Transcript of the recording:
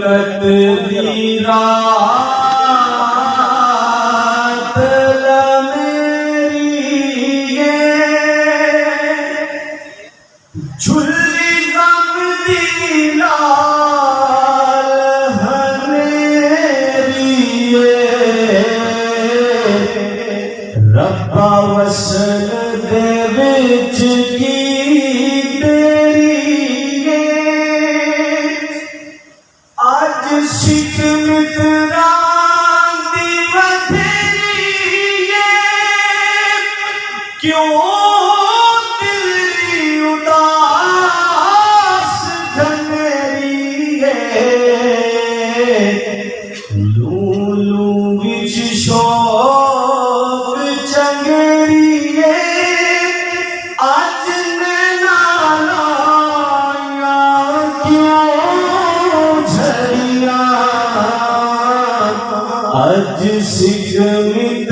खिलकत दी रात लमेरी झुल्ली गम दी लाल हनेरी रब्बा वसल दे विच की सिख मित्रां दी वधेरी क्यों दिल उदास घनेरी लूलू विच शौक चंगेरी अज नैना लाया क्यों अज सिख